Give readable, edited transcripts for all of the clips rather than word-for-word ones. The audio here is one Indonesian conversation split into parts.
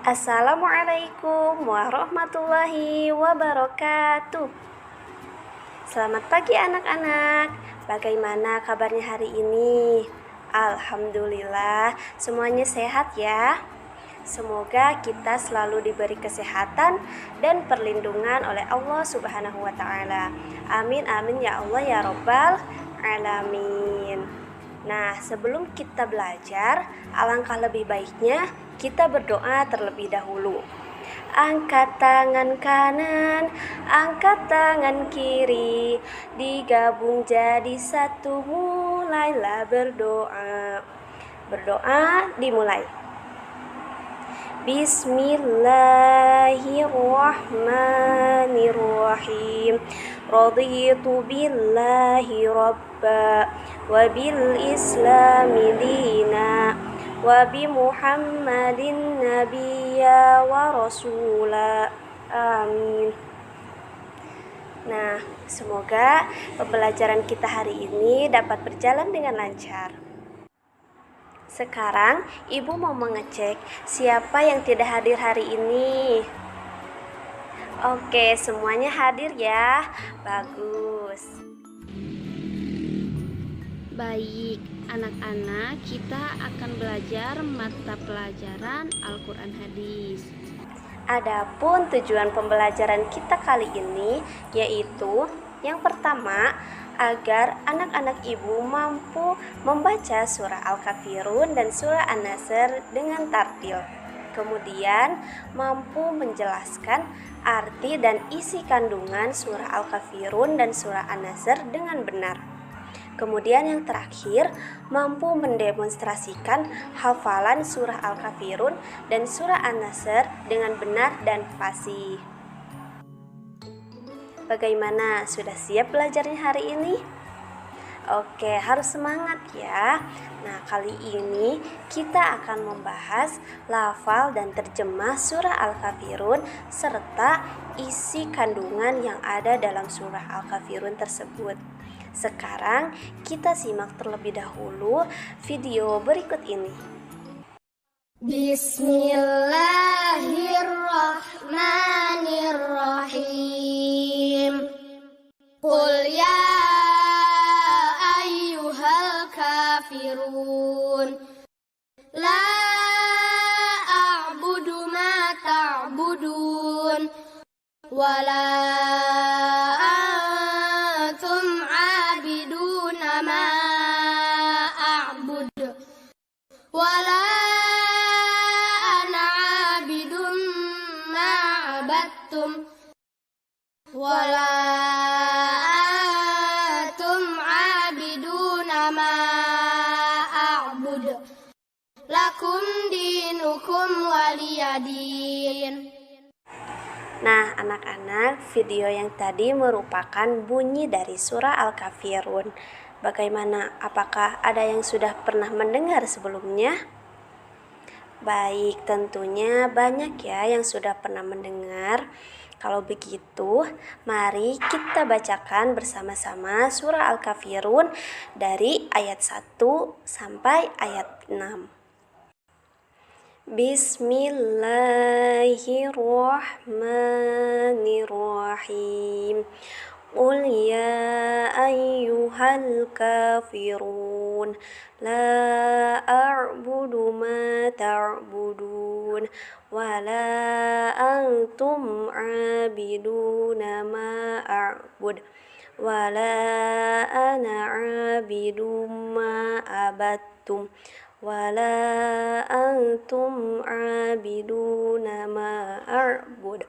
Assalamualaikum warahmatullahi wabarakatuh. Selamat pagi anak-anak. Bagaimana kabarnya hari ini? Alhamdulillah, semuanya sehat ya. Semoga kita selalu diberi kesehatan dan perlindungan oleh Allah Subhanahu wa taala. Amin amin ya Allah ya rabbal alamin. Nah, sebelum kita belajar, alangkah lebih baiknya kita berdoa terlebih dahulu. Angkat tangan kanan, angkat tangan kiri, digabung jadi satu, mulailah berdoa. Berdoa dimulai. Bismillahirrahmanirrahim. Raditu billahi rabba wa bil islami dina wa bi Muhammadin nabiyya wa rasula. Amin. Nah, semoga pembelajaran kita hari ini dapat berjalan dengan lancar. Sekarang Ibu mau mengecek siapa yang tidak hadir hari ini. Oke, semuanya hadir ya. Bagus. Baik, anak-anak, kita akan belajar mata pelajaran Al-Quran Hadis. Adapun tujuan pembelajaran kita kali ini yaitu yang pertama, agar anak-anak Ibu mampu membaca surah Al-Kafirun dan surah An-Nasr dengan tartil. Kemudian mampu menjelaskan arti dan isi kandungan surah Al-Kafirun dan surah An-Nasr dengan benar. Kemudian yang terakhir, mampu mendemonstrasikan hafalan surah Al-Kafirun dan surah An-Nasr dengan benar dan fasih. Bagaimana? Sudah siap belajarnya hari ini? Oke, harus semangat ya. Nah, kali ini kita akan membahas lafal dan terjemah surah Al-Kafirun serta isi kandungan yang ada dalam surah Al-Kafirun tersebut. Sekarang kita simak terlebih dahulu video berikut ini. Bismillahirrahmanirrahim. Qul ya ayyuhal kafirun la a'budu ma ta'budun wala antum 'abiduna ma a'bud wala ana 'abidum ma 'abadtum wala antum 'abiduna ma a'bud lakum dinukum waliyadin. Nah, anak-anak, video yang tadi merupakan bunyi dari surah Al-Kafirun. Bagaimana? Apakah ada yang sudah pernah mendengar sebelumnya? Baik, tentunya banyak ya yang sudah pernah mendengar. Kalau begitu, mari kita bacakan bersama-sama surah Al-Kafirun dari ayat 1 sampai ayat 6. Bismillahirrahmanirrahim. Qul ya ayyuhal kafirun la a'budu ma ta'budun wala antum 'abiduna ma a'bud wala ana 'abidum ma abattum wala antum 'abiduna ma a'bud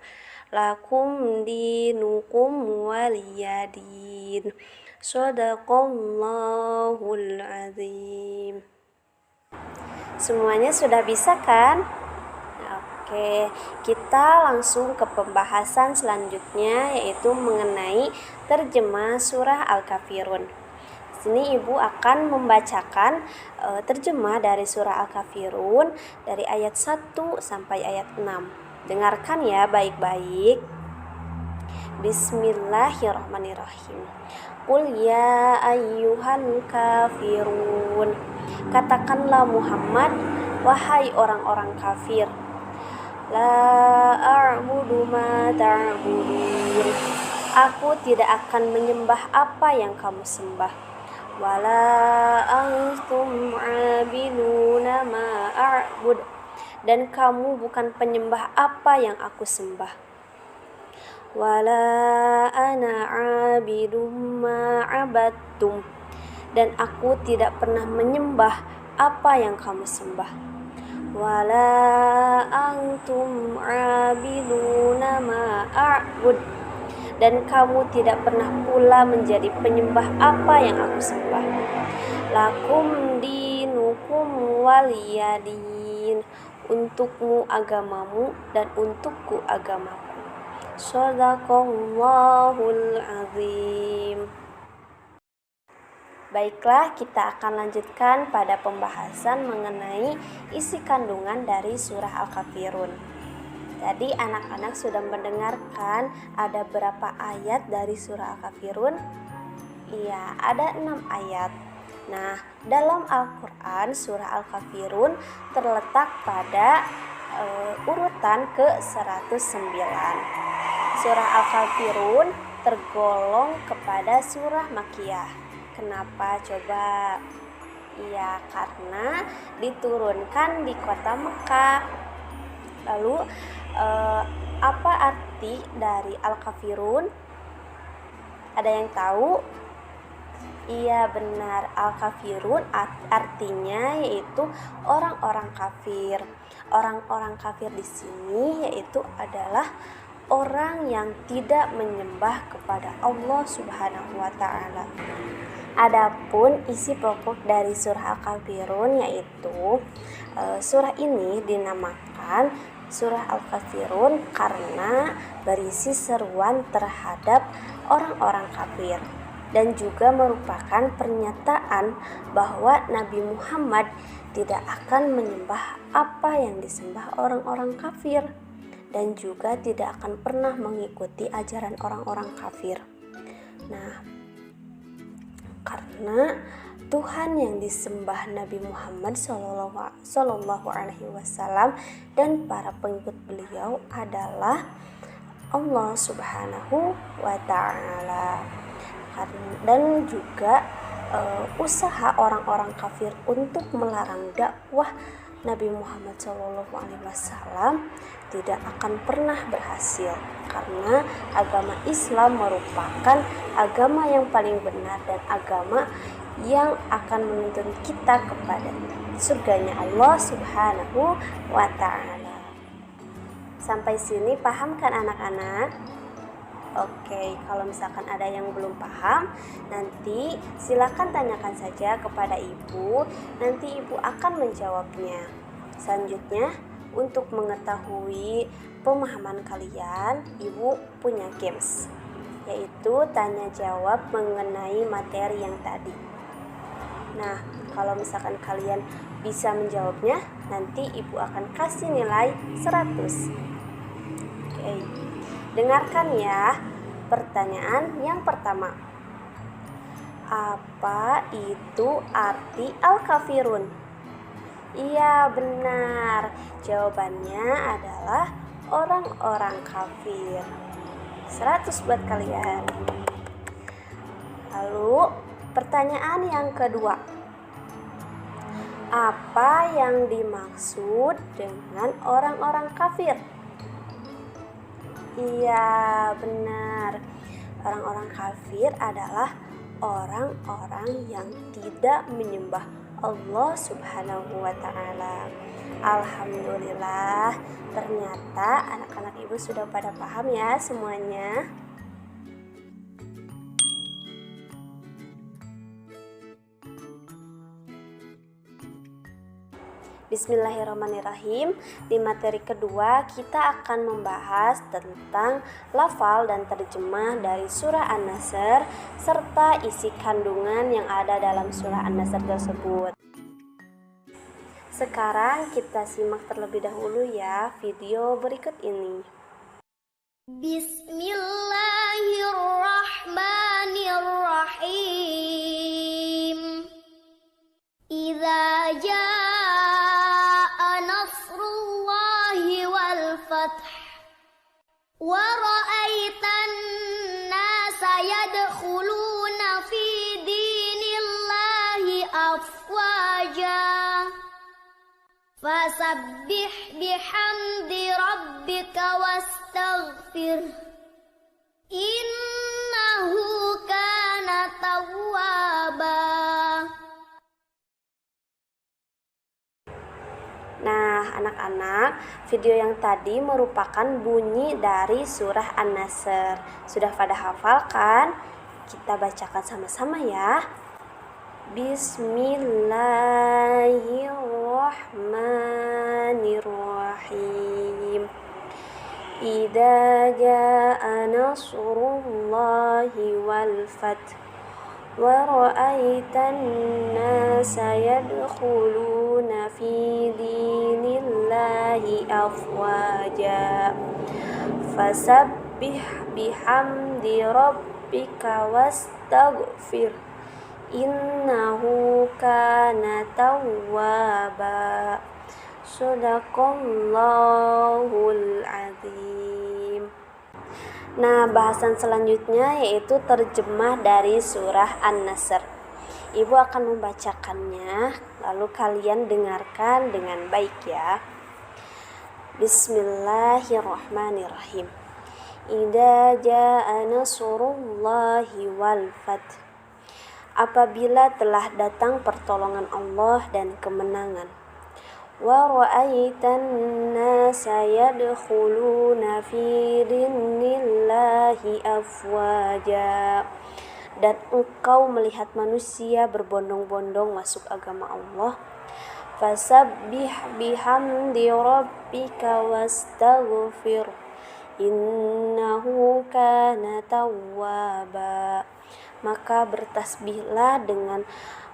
lakum dinukum waliyadin. Shadaqallahul azim. Semuanya sudah bisa kan? Oke, kita langsung ke pembahasan selanjutnya yaitu mengenai terjemah surah Al-Kafirun. Sini Ibu akan membacakan terjemah dari surah Al-Kafirun dari ayat 1 sampai ayat 6. Dengarkan ya baik-baik. Bismillahirrahmanirrahim. Qul ya ayyuhal kafirun. Katakanlah Muhammad, wahai orang-orang kafir. La a'budu ma ta'budun. Aku tidak akan menyembah apa yang kamu sembah. Wala antum 'abiduna ma a'bud. Dan kamu bukan penyembah apa yang aku sembah. Wala ana 'abidum ma 'abadtum. Dan aku tidak pernah menyembah apa yang kamu sembah. Wala antum 'abiduna ma a'bud. Dan kamu tidak pernah pula menjadi penyembah apa yang aku sembah. Lakum dinukum waliyadin. Untukmu agamamu dan untukku agamaku. Shadaqallahul azim. Baiklah, kita akan lanjutkan pada pembahasan mengenai isi kandungan dari surah Al-Kafirun. Tadi anak-anak sudah mendengarkan ada berapa ayat dari surah Al-Kafirun? Iya, ada 6 ayat. Nah, dalam Al-Quran surah Al-Kafirun terletak pada urutan ke-109. Surah Al-Kafirun tergolong kepada surah Makkiyah. Kenapa coba? Iya, karena diturunkan di kota Mekah. Lalu apa arti dari Al-Kafirun? Ada yang tahu? Iya, benar. Al-Kafirun artinya yaitu orang-orang kafir. Orang-orang kafir di sini yaitu adalah orang yang tidak menyembah kepada Allah Subhanahu wa taala. Adapun isi pokok dari surah Al-Kafirun yaitu surah ini dinamakan surah Al-Kafirun karena berisi seruan terhadap orang-orang kafir dan juga merupakan pernyataan bahwa Nabi Muhammad tidak akan menyembah apa yang disembah orang-orang kafir dan juga tidak akan pernah mengikuti ajaran orang-orang kafir. Nah, karena Tuhan yang disembah Nabi Muhammad Sallallahu Alaihi Wasallam dan para pengikut beliau adalah Allah Subhanahu wa Ta'ala. Dan juga usaha orang-orang kafir untuk melarang dakwah Nabi Muhammad SAW tidak akan pernah berhasil karena agama Islam merupakan agama yang paling benar dan agama yang akan menuntun kita kepada surganya Allah Subhanahu wa Ta'ala. Sampai sini paham kan anak-anak? Oke, kalau misalkan ada yang belum paham, nanti silakan tanyakan saja kepada ibu, nanti ibu akan menjawabnya. Selanjutnya, untuk mengetahui pemahaman kalian, ibu punya games, yaitu tanya jawab mengenai materi yang tadi. Nah, kalau misalkan kalian bisa menjawabnya, nanti ibu akan kasih nilai 100. Oke. Dengarkan ya, pertanyaan yang pertama. Apa itu arti Al-Kafirun? Iya, benar. Jawabannya adalah orang-orang kafir. 100 buat kalian. Lalu, pertanyaan yang kedua. Apa yang dimaksud dengan orang-orang kafir? Iya, benar. Orang-orang kafir adalah orang-orang yang tidak menyembah Allah Subhanahu wa Ta'ala. Alhamdulillah, ternyata anak-anak ibu sudah pada paham ya semuanya. Bismillahirrahmanirrahim. Di materi kedua kita akan membahas tentang lafal dan terjemah dari surah An-Nasr serta isi kandungan yang ada dalam surah An-Nasr tersebut. Sekarang kita simak terlebih dahulu ya video berikut ini. Bismillahirrahmanirrahim. Idza jaa nasrullahi wal Fasabbih bihamdi rabbika wastaghfir. Innahu kana tawwaba. Nah, anak-anak, video yang tadi merupakan bunyi dari surah An-Nasr. Sudah pada hafal kan? Kita bacakan sama-sama ya. Bismillahirrahmanirrahim. Idza jaa nasrullahi wal fath wa ra'aitan nasa yadkhuluna fi dinillahi afwaja fasabbih bihamdi rabbika wastaghfir innahu kana tawwaba. Shadaqallahul azim. Nah, bahasan selanjutnya yaitu terjemah dari surah An-Nasr. Ibu akan membacakannya, lalu kalian dengarkan dengan baik ya. Bismillahirrahmanirrahim. Idza jaa nasrullahi wal fath. Apabila telah datang pertolongan Allah dan kemenangan. Wa ra'aitan nasa yadkhuluna fi dinillahi afwaja. Dan engkau melihat manusia berbondong-bondong masuk agama Allah. Fasabbih bihamdi rabbika wastaghfir innahu kana tawwaba. Maka bertasbihlah dengan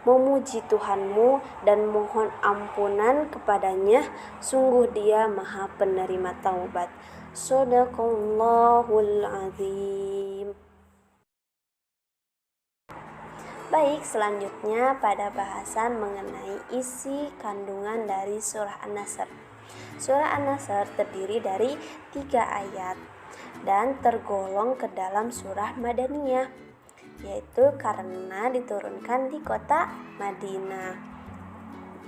memuji Tuhanmu dan mohon ampunan kepadanya, sungguh Dia Maha penerima taubat. Shadaqallahul azim. Baik, selanjutnya pada bahasan mengenai isi kandungan dari surah An-Nasr. Surah An-Nasr terdiri dari 3 ayat dan tergolong ke dalam surah Madaniyah, yaitu karena diturunkan di kota Madinah.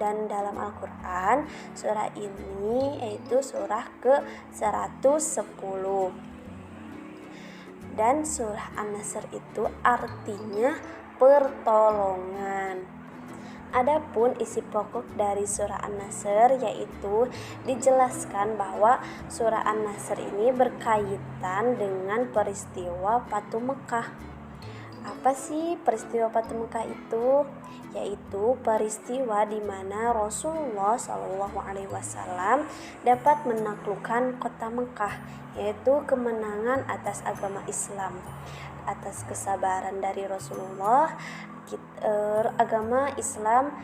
Dan dalam Al-Quran, surah ini yaitu surah ke-110. Dan surah An-Nasr itu artinya pertolongan. Adapun isi pokok dari surah An-Nasr yaitu dijelaskan bahwa surah An-Nasr ini berkaitan dengan peristiwa Fatu Mekah. Apa sih peristiwa Fatu Mekah itu? Yaitu peristiwa di mana Rasulullah SAW dapat menaklukkan kota Mekah, yaitu kemenangan atas agama Islam. Atas kesabaran dari Rasulullah, agama Islam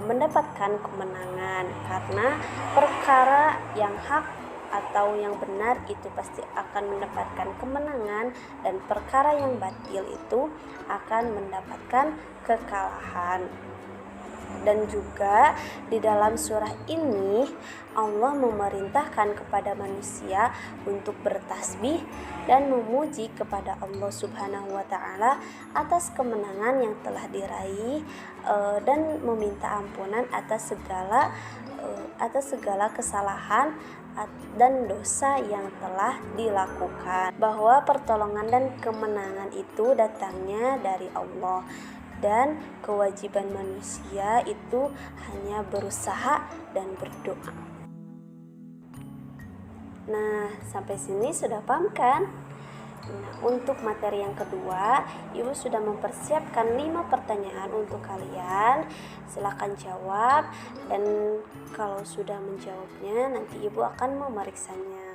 mendapatkan kemenangan, karena perkara yang hak atau yang benar itu pasti akan mendapatkan kemenangan, dan perkara yang batil itu akan mendapatkan kekalahan. Dan juga di dalam surah ini Allah memerintahkan kepada manusia untuk bertasbih dan memuji kepada Allah Subhanahu wa taala atas kemenangan yang telah diraih, dan meminta ampunan atas segala kesalahan dan dosa yang telah dilakukan. Bahwa pertolongan dan kemenangan itu datangnya dari Allah, dan kewajiban manusia itu hanya berusaha dan berdoa. Nah, sampai sini sudah paham kan? Nah, untuk materi yang kedua, Ibu sudah mempersiapkan 5 pertanyaan untuk kalian. Silakan jawab, dan kalau sudah menjawabnya nanti Ibu akan memeriksanya.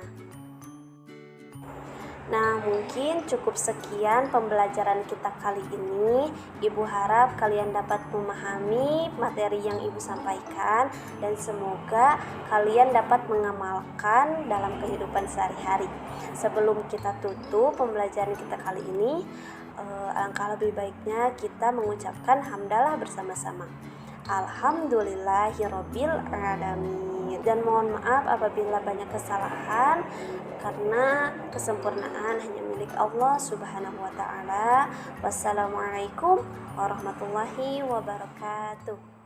Nah, mungkin cukup sekian pembelajaran kita kali ini. Ibu harap kalian dapat memahami materi yang Ibu sampaikan, dan semoga kalian dapat mengamalkan dalam kehidupan sehari-hari. Sebelum kita tutup pembelajaran kita kali ini, alangkah lebih baiknya kita mengucapkan hamdalah bersama-sama. Alhamdulillahirabbil alamin. Dan mohon maaf apabila banyak kesalahan, karena kesempurnaan hanya milik Allah Subhanahu wa taala. Wassalamualaikum warahmatullahi wabarakatuh.